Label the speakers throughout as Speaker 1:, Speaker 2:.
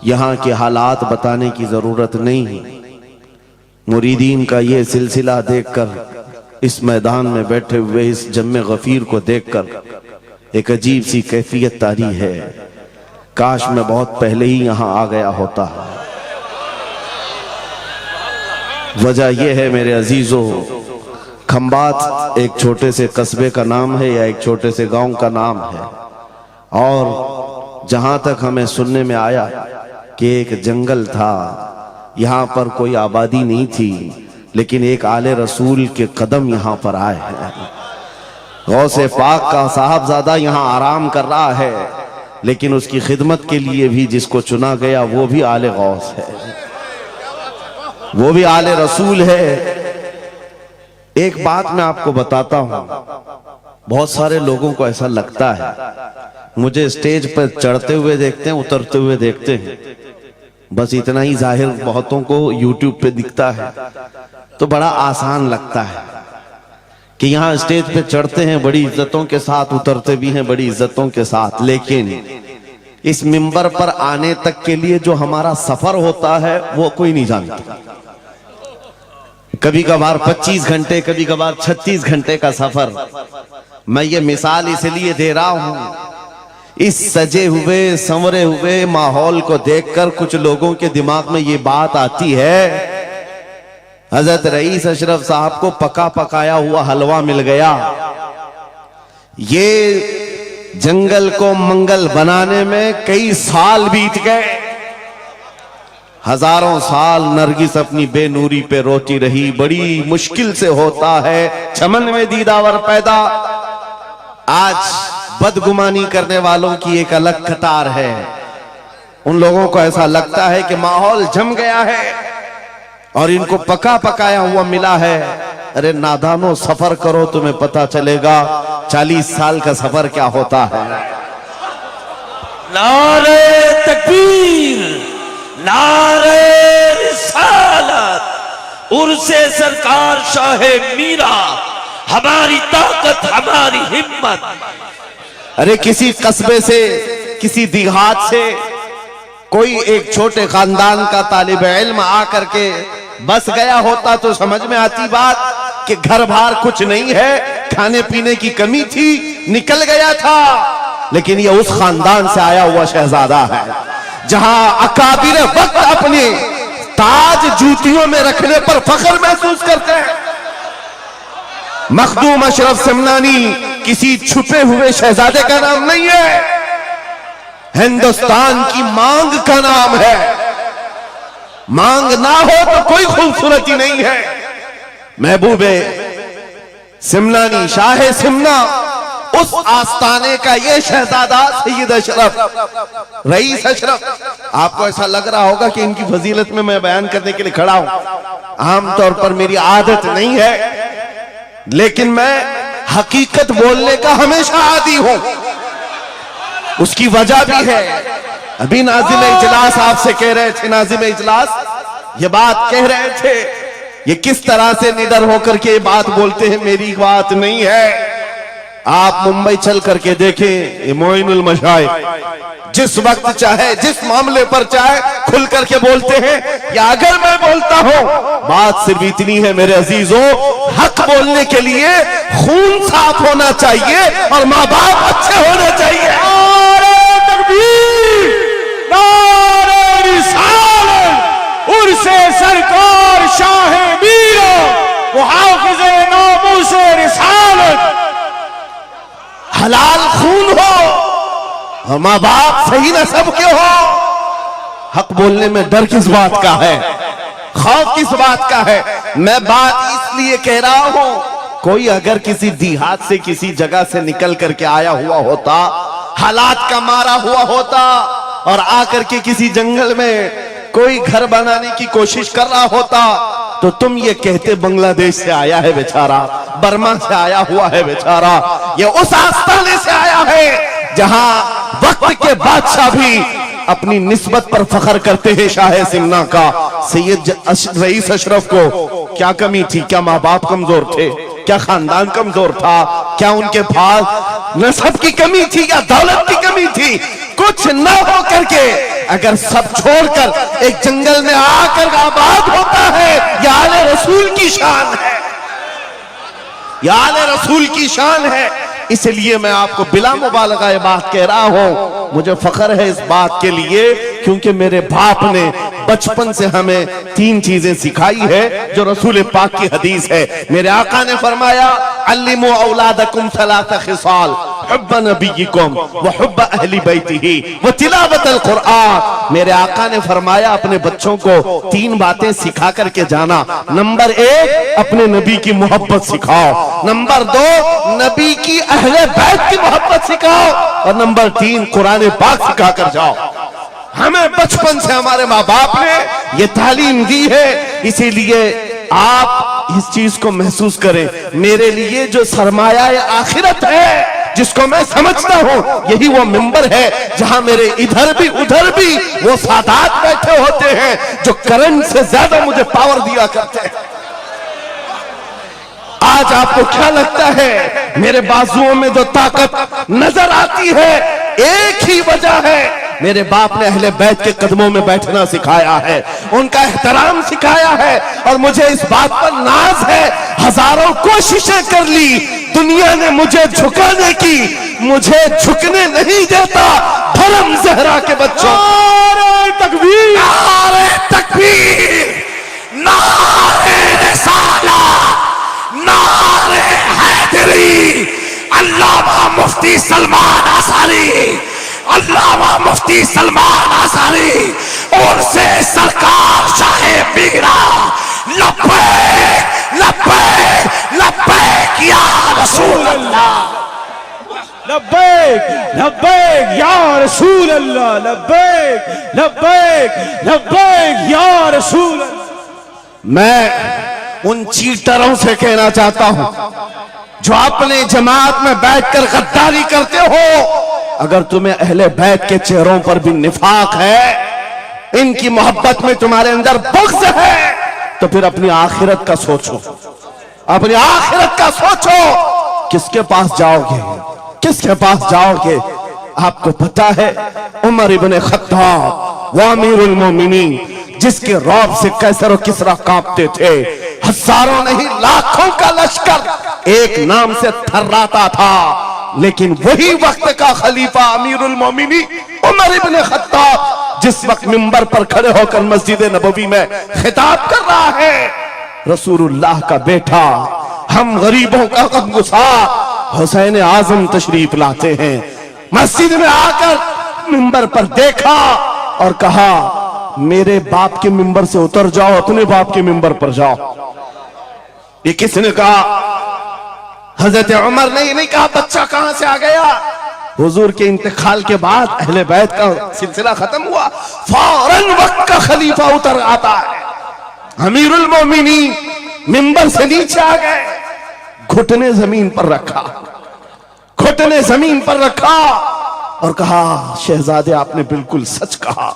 Speaker 1: یہاں کے حالات بتانے کی ضرورت نہیں ہے۔ مریدین کا یہ سلسلہ دیکھ کر، اس میدان میں بیٹھے ہوئے اس جم غفیر کو دیکھ کر ایک عجیب سی کیفیت طاری ہے۔ کاش میں بہت پہلے ہی یہاں آ گیا ہوتا۔ وجہ یہ ہے میرے عزیزو، کھمبات ایک چھوٹے سے قصبے کا نام ہے یا ایک چھوٹے سے گاؤں کا نام ہے، اور جہاں تک ہمیں سننے میں آیا کہ ایک جنگل تھا، یہاں پر کوئی آبادی نہیں تھی، لیکن ایک آل رسول کے قدم یہاں پر آئے ہیں۔ غوث پاک کا صاحبزادہ یہاں آرام کر رہا ہے، لیکن اس کی خدمت کے لیے بھی جس کو چنا گیا وہ بھی آل غوث ہے، وہ بھی آل رسول ہے۔ ایک بات میں آپ کو بتاتا ہوں، بہت سارے لوگوں کو ایسا لگتا ہے مجھے اسٹیج پر چڑھتے ہوئے دیکھتے ہیں، اترتے ہوئے دیکھتے ہیں، بس اتنا ہی ظاہر بہتوں کو یوٹیوب پہ دکھتا ہے تو بڑا آسان لگتا ہے کہ یہاں اسٹیج پہ چڑھتے ہیں بڑی عزتوں کے ساتھ، اترتے بھی ہیں بڑی عزتوں کے ساتھ، لیکن اس منبر پر آنے تک کے لیے جو ہمارا سفر ہوتا ہے وہ کوئی نہیں جانتا۔ کبھی کبھار 25 گھنٹے، کبھی کبھار 36 گھنٹے کا سفر۔ میں یہ مثال اس لیے دے رہا ہوں، اس سجے ہوئے سنورے ہوئے ماحول کو دیکھ کر کچھ لوگوں کے دماغ میں یہ بات آتی ہے حضرت رئیس اشرف صاحب کو پکا پکایا ہوا حلوہ مل گیا، یہ جنگل کو منگل بنانے میں کئی سال بیت گئے، ہزاروں سال نرگس اپنی بے نوری پہ روتی رہی، بڑی مشکل سے ہوتا ہے چمن میں دیداور پیدا۔ آج بدگمانی کرنے والوں کی ایک الگ قطار ہے، ان لوگوں کو ایسا لگتا ہے کہ ماحول جم گیا ہے اور ان کو پکا پکایا ہوا ملا ہے۔ ارے نادانو، سفر کرو تمہیں پتا چلے گا 40 سال کا سفر کیا ہوتا ہے۔
Speaker 2: نعرہ تکبیر، نعرہ رسالت، عرص سرکار شاہ میرا، ہماری طاقت ہماری ہمت۔
Speaker 1: ارے کسی قصبے سے، کسی دیہات سے کوئی ایک چھوٹے خاندان کا طالب علم آ کر کے بس گیا ہوتا تو سمجھ میں آتی بات کہ گھر بھار کچھ نہیں ہے، کھانے پینے کی کمی تھی، نکل گیا تھا، لیکن یہ اس خاندان سے آیا ہوا شہزادہ ہے جہاں اکابر وقت اپنے تاج جوتیوں میں رکھنے پر فخر محسوس کرتے ہیں۔ مخدوم اشرف سمنانی کسی چھپے ہوئے شہزادے کا نام نہیں ہے، ہندوستان کی مانگ کا نام ہے۔ مانگ نہ ہو تو کوئی خوبصورتی نہیں ہے۔ محبوب سمنانی، شاہ سمنا، اس آستانے کا یہ شہزادہ سید اشرف، رئیس اشرف۔ آپ کو ایسا لگ رہا ہوگا کہ ان کی فضیلت میں بیان کرنے کے لیے کھڑا ہوں، عام طور پر میری عادت نہیں ہے، لیکن میں حقیقت بولنے کا ہمیشہ عادی ہوں۔ اس کی وجہ بھی ہے، ابھی ناظم اجلاس آپ سے کہہ رہے تھے، ناظم اجلاس یہ بات کہہ رہے تھے، یہ کس طرح سے نڈر ہو کر کے بات بولتے ہیں، میری بات نہیں ہے۔ آپ ممبئی چل کر کے دیکھیں، یہ معین المشائخ جس وقت چاہے، جس معاملے پر چاہے کھل کر کے بولتے ہیں، یا اگر میں بولتا ہوں بات صرف اتنی ہے میرے عزیزوں، حق بولنے کے لیے خون صاف ہونا چاہیے اور ماں باپ اچھے ہونے چاہیے۔
Speaker 2: نعرہ تکبیر، نعرہ رسالت، عرص سرکار شاہ میرا، محافظ ناموس رسالت۔
Speaker 1: حلال خون ہو اور ماں باپ صحیح نسب کے ہو، حق بولنے میں ڈر کس بات کا ہے، خوف کس بات کا ہے؟ میں بات اس لیے کہہ رہا ہوں، کوئی اگر کسی دیہات سے، کسی جگہ سے نکل کر کے آیا ہوا ہوتا، حالات کا مارا ہوا ہوتا، اور آ کر کے کسی جنگل میں کوئی گھر بنانے کی کوشش کر رہا ہوتا تو تم یہ کہتے بنگلہ دیش سے آیا ہے بیچارہ، برما سے آیا ہوا ہے بیچارہ، یہ اس آستانے سے آیا ہے جہاں وقت کے بادشاہ بھی اپنی نسبت پر فخر کرتے ہیں۔ شاہ سمنا کا سید رئیس اشرف کو کیا کمی تھی؟ کیا ماں باپ کمزور تھے؟ کیا خاندان کمزور تھا؟ کیا ان کے پاس نسب کی کمی تھی یا دولت کی کمی تھی؟ کچھ نہ ہو کر کے اگر سب چھوڑ کر ایک جنگل میں آ کر آباد ہوتا ہے، یہ آل رسول کی شان ہے، یہ آل رسول کی شان ہے۔ اس لیے میں آپ کو بلا مبالغہ یہ بات کہہ رہا ہوں، مجھے فخر ہے اس بات کے لیے کیونکہ میرے باپ نے بچپن سے ہمیں 3 چیزیں سکھائی ہے جو رسول پاک کی حدیث ہے۔ میرے آقا نے فرمایا علموا اولادکم 3 خصال، حب نبیکم وحب اہل بیتہ وتلاوت القرآن۔ میرے آقا نے فرمایا اپنے بچوں کو 3 باتیں سکھا کر کے جانا۔ نمبر 1 اپنے نبی کی محبت سکھاؤ، نمبر 2 نبی کی اہل بیت کی محبت سکھاؤ، اور نمبر 3 قرآن پاک سکھا کر جاؤ۔ ہمیں بچپن سے ہمارے ماں باپ نے یہ تعلیم دی ہے، اسی لیے آپ اس چیز کو محسوس کریں۔ میرے لیے جو سرمایہ آخرت ہے جس کو میں سمجھتا ہوں، یہی وہ منبر ہے جہاں میرے ادھر بھی ادھر بھی وہ سادات بیٹھے ہوتے ہیں جو کرنٹ سے زیادہ مجھے پاور دیا کرتے ہیں۔ آج آپ کو کیا لگتا ہے میرے بازوؤں میں جو طاقت نظر آتی ہے، ایک ہی وجہ ہے، میرے باپ نے اہل بیت کے قدموں میں بیٹھنا سکھایا ہے، ان کا احترام سکھایا ہے، اور مجھے اس بات پر ناز ہے، ہزاروں کوششیں کر لی دنیا نے مجھے جھکانے کی، مجھے جھکنے نہیں دیتا دھرم زہرا کے بچوں۔
Speaker 2: نعرہ تکبیر،
Speaker 1: نعرہ تکبیر، نعرہ رسالہ، نعرہ حیدری، علامہ مفتی سلمان آثاری، علامہ مفتی سلمان آثاری، اور سے سرکار شاہ میرا، لبیک لبیک لبیک یا رسول اللہ،
Speaker 2: لبیک لبیک یا رسول اللہ، لبیک لبیک لبیک یا رسول اللہ۔
Speaker 1: میں ان چیٹروں سے کہنا چاہتا ہوں جو اپنے جماعت میں بیٹھ کر غداری کرتے ہو، اگر تمہیں اہل بیت کے چہروں پر بھی نفاق ہے، ان کی محبت میں تمہارے اندر بغض ہے، تو پھر اپنی آخرت کا سوچو، اپنی آخرت کا سوچو، کس کے پاس جاؤ گے، کس کے پاس جاؤ گے؟ آپ کو پتا ہے عمر ابن خطاب وہ امیر المومنین جس کے رعب سے قیصر و کسریٰ کانپتے تھے، ہزاروں نہیں لاکھوں کا لشکر ایک نام سے تھراتا تھا، لیکن وہی وقت کا خلیفہ امیر المومنین عمر ابن خطاب جس وقت منبر پر کھڑے ہو کر مسجد نبوی میں خطاب کر رہا ہے، رسول اللہ کا بیٹا، ہم غریبوں کا غمگسار حسین اعظم تشریف لاتے ہیں، مسجد میں آ کر منبر پر دیکھا اور کہا میرے باپ کے منبر سے اتر جاؤ، اپنے باپ کے منبر پر جاؤ۔ یہ کس نے کہا؟ حضرت عمر نے یہ نہیں کہا بچہ کہاں سے آ گیا۔ حضور کے انتقال کے بعد اہل بیت کا سلسلہ ختم ہوا، فوراً وقت کا خلیفہ اتر آتا ہے، امیر المومنین منبر سے نیچے آ گئے، گھٹنے زمین پر رکھا، گھٹنے زمین پر رکھا اور کہا شہزادے آپ نے بالکل سچ کہا،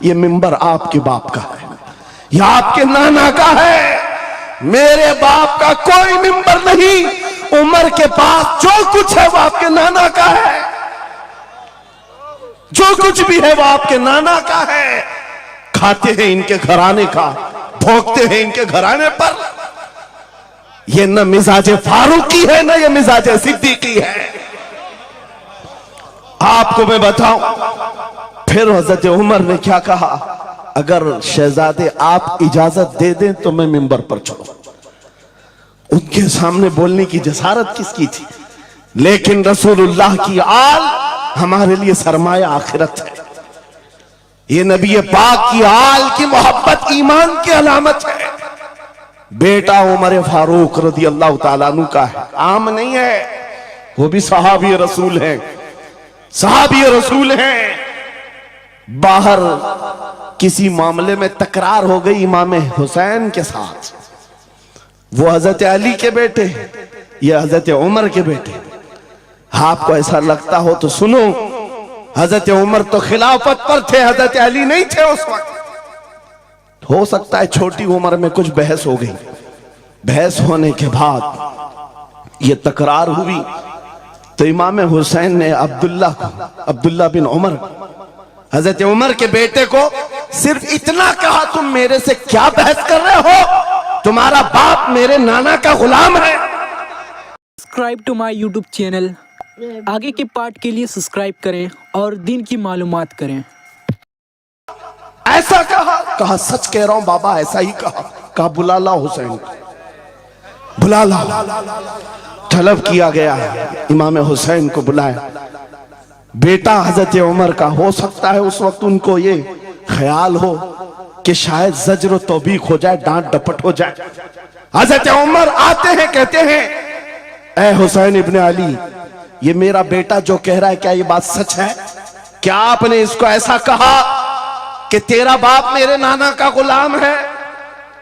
Speaker 1: یہ منبر آپ کے باپ کا ہے، یہ آپ کے نانا کا ہے، میرے باپ کا کوئی منبر نہیں، عمر کے پاس جو کچھ ہے وہ آپ کے نانا کا ہے، جو کچھ بھی ہے وہ آپ کے نانا کا ہے، کھاتے ہیں ان کے گھرانے کا، بھوکتے ہیں ان کے گھرانے پر، یہ نہ مزاج فاروقی ہے نہ یہ مزاج صدیقی ہے۔ آپ کو میں بتاؤں پھر حضرت عمر نے کیا کہا، اگر شہزادے آپ اجازت دے دیں تو میں منبر پر چڑھوں۔ ان کے سامنے بولنے کی جسارت کس کی تھی؟ لیکن رسول اللہ کی آل ہمارے لیے سرمایہ آخرت ہے، یہ نبی پاک کی آل کی محبت ایمان کی علامت ہے۔ بیٹا عمر فاروق رضی اللہ تعالیٰ عنہ کا ہے، عام نہیں ہے، وہ بھی صحابی رسول ہیں، صحابی رسول ہیں۔ باہر کسی معاملے میں تکرار ہو گئی امام حسین کے ساتھ، وہ حضرت علی کے بیٹے، یہ حضرت عمر کے بیٹے، آپ کو ایسا لگتا ہو تو سنو، حضرت عمر تو خلافت پر تھے، حضرت علی نہیں تھے اس وقت۔ ہو سکتا ہے چھوٹی عمر میں کچھ بحث ہو گئی، بحث ہونے کے بعد یہ تکرار ہوئی تو امام حسین نے عبداللہ بن عمر حضرت عمر کے بیٹے کو صرف اتنا کہا تم میرے سے کیا بحث کر رہے ہو؟ تمہارا باپ میرے نانا کا غلام ہے۔
Speaker 3: Subscribe to my YouTube channel, آگے کے پارٹ کے لیے سبسکرائب کریں اور دین کی معلومات کریں۔
Speaker 1: ایسا کہا سچ کہہ رہا ہوں بابا، ایسا ہی کہا بلا لا حسین، بلا لا۔ طلب کیا گیا، امام حسین کو بلایا۔ بیٹا حضرت عمر کا، ہو سکتا ہے اس وقت ان کو یہ خیال ہو کہ شاید زجر و توبیخ ہو جائے، ڈانٹ ڈپٹ ہو جائے۔ حضرت عمر آتے ہیں، کہتے ہیں اے حسین ابن علی، یہ میرا بیٹا جو کہہ رہا ہے کیا یہ بات سچ ہے؟ کیا آپ نے اس کو ایسا کہا کہ تیرا باپ میرے نانا کا غلام ہے؟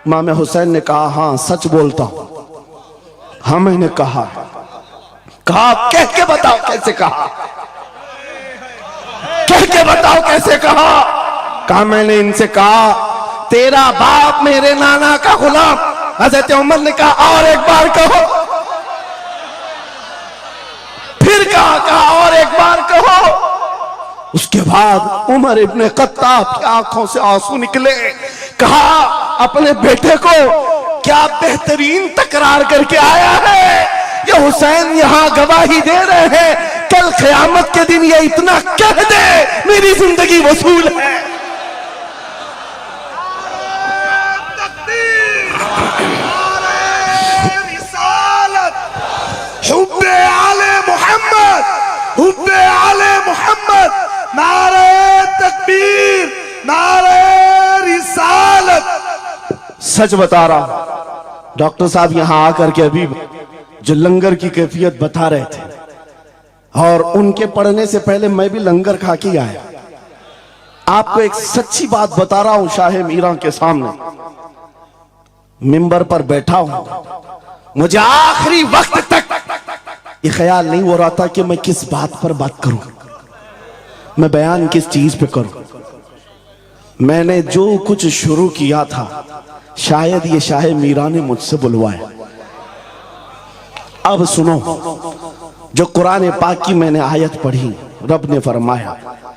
Speaker 1: امام حسین نے کہا ہاں سچ بولتا ہوں، ہاں میں نے کہا۔ کہہ کے بتاؤ کیسے کہا، کہہ کے بتاؤ کیسے کہا؟ کہا میں نے ان سے کہا تیرا باپ میرے نانا کا غلام۔ حضرت عمر نے کہا اور ایک بار کہو، پھر کہا اور ایک بار کہو۔ اس کے بعد عمر ابن خطاب کی آنکھوں سے آنسو نکلے۔ کہا اپنے بیٹے کو کیا بہترین تکرار کر کے آیا ہے، یہ حسین یہاں گواہی دے رہے ہیں، کل قیامت کے دن یہ اتنا کہہ دے میری زندگی وصول ہے۔
Speaker 2: حب آل محمد، حب آل محمد، نعرہ تکبیر، نعرہ رسالت۔
Speaker 1: سچ بتا رہا ہوں، ڈاکٹر صاحب یہاں آ کر کے ابھی جو لنگر کی کیفیت بتا رہے تھے، اور ان کے پڑھنے سے پہلے میں بھی لنگر کھا کے آیا۔ آپ کو ایک سچی بات بتا رہا ہوں، شاہ میران کے سامنے منبر پر بیٹھا ہوں، مجھے آخری وقت تک یہ خیال نہیں ہو رہا تھا کہ میں کس بات پر بات کروں، میں بیان کس چیز پہ کروں۔ میں نے جو کچھ شروع کیا تھا شاید یہ شاہ میران نے مجھ سے بلوایا۔ اب سنو جو قرآن پاک کی میں نے آیت پڑھی، رب نے فرمایا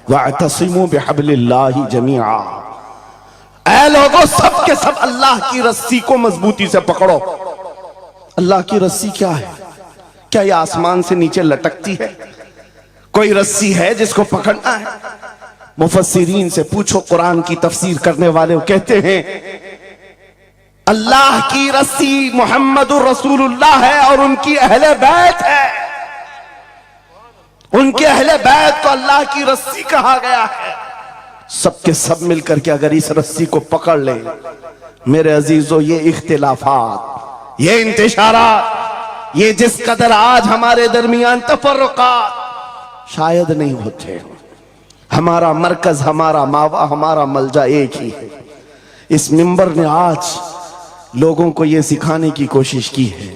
Speaker 1: وَاعْتَصِمُوا بِحَبْلِ اللَّهِ جَمِيعًا، اے لوگوں سب کے سب اللہ کی رسی کو مضبوطی سے پکڑو۔ اللہ کی رسی کیا ہے؟ کیا یہ آسمان سے نیچے لٹکتی ہے؟ کوئی رسی ہے جس کو پکڑنا ہے؟ مفسرین سے پوچھو، قرآن کی تفسیر کرنے والے کہتے ہیں اللہ کی رسی محمد الرسول اللہ ہے اور ان کی اہل بیت ہے۔ ان کے اہل بیت کو اللہ کی رسی کہا گیا ہے۔ سب کے سب مل کر کے اگر اس رسی کو پکڑ لیں، میرے عزیزو، یہ اختلافات، یہ انتشارات، یہ جس قدر آج ہمارے درمیان تفرقات شاید نہیں ہوتے۔ ہمارا مرکز، ہمارا ماوا، ہمارا ملجا ایک ہی ہے۔ اس منبر نے آج لوگوں کو یہ سکھانے کی کوشش کی ہے،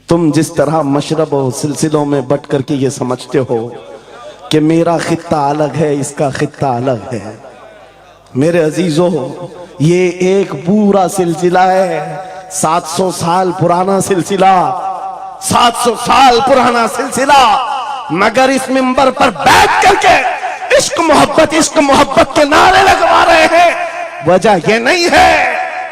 Speaker 1: تم جس طرح مشرب و سلسلوں میں بٹ کر کے یہ سمجھتے ہو کہ میرا خطہ الگ ہے، اس کا خطہ الگ ہے، میرے عزیزو یہ ایک پورا سلسلہ ہے، 700 سال پرانا سلسلہ، 700 سال پرانا سلسلہ۔ مگر اس منبر پر بیٹھ کر کے عشق محبت کے نعرے لگوا رہے ہیں، وجہ یہ نہیں ہے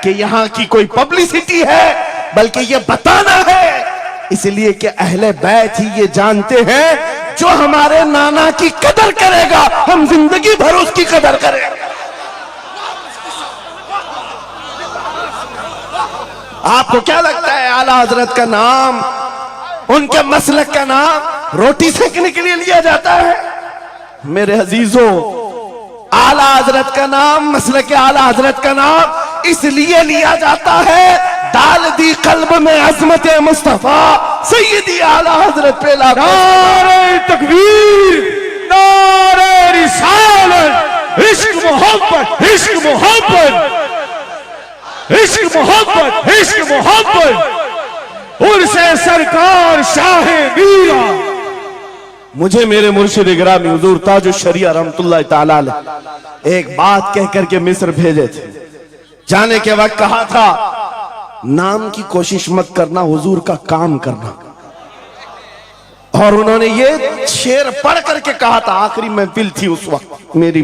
Speaker 1: کہ یہاں کی کوئی پبلسٹی ہے، بلکہ یہ بتانا ہے اس لیے کہ اہل بیت ہی یہ جانتے ہیں جو ہمارے نانا کی قدر کرے گا ہم زندگی بھر اس کی قدر کریں گے۔ آپ کو کیا لگتا ہے اعلیٰ حضرت کا نام، ان کے مسلک کا نام روٹی سیکنے کے لیے لیا جاتا ہے؟ میرے عزیزو، اعلیٰ حضرت کا نام، مسلک اعلیٰ حضرت کا نام اس لیے لیا جاتا ہے ڈال دی قلب میں عظمت مصطفیٰ سیدی اعلیٰ حضرت پہ لاکھوں
Speaker 2: نعرہ تکبیر، نعرہ رسالت، عشق محبت، عشق محبت، عشق محبت، عشق محبت، عرس سرکار شاہ میران۔
Speaker 1: مجھے میرے مرشد گرامی حضور تاج الشریعہ رحمت اللہ تعالیٰ علیہ ایک بات کہہ کر کے مصر بھیجے تھے، جانے کے وقت کہا تھا نام کی کوشش مت کرنا، حضور کا کام کرنا۔ اور انہوں نے یہ شعر پڑھ کر کے کہا تھا، آخری محفل تھی اس وقت میری،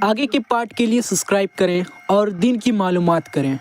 Speaker 3: آگے کے پارٹ کے لیے سبسکرائب کریں اور دین کی معلومات کریں۔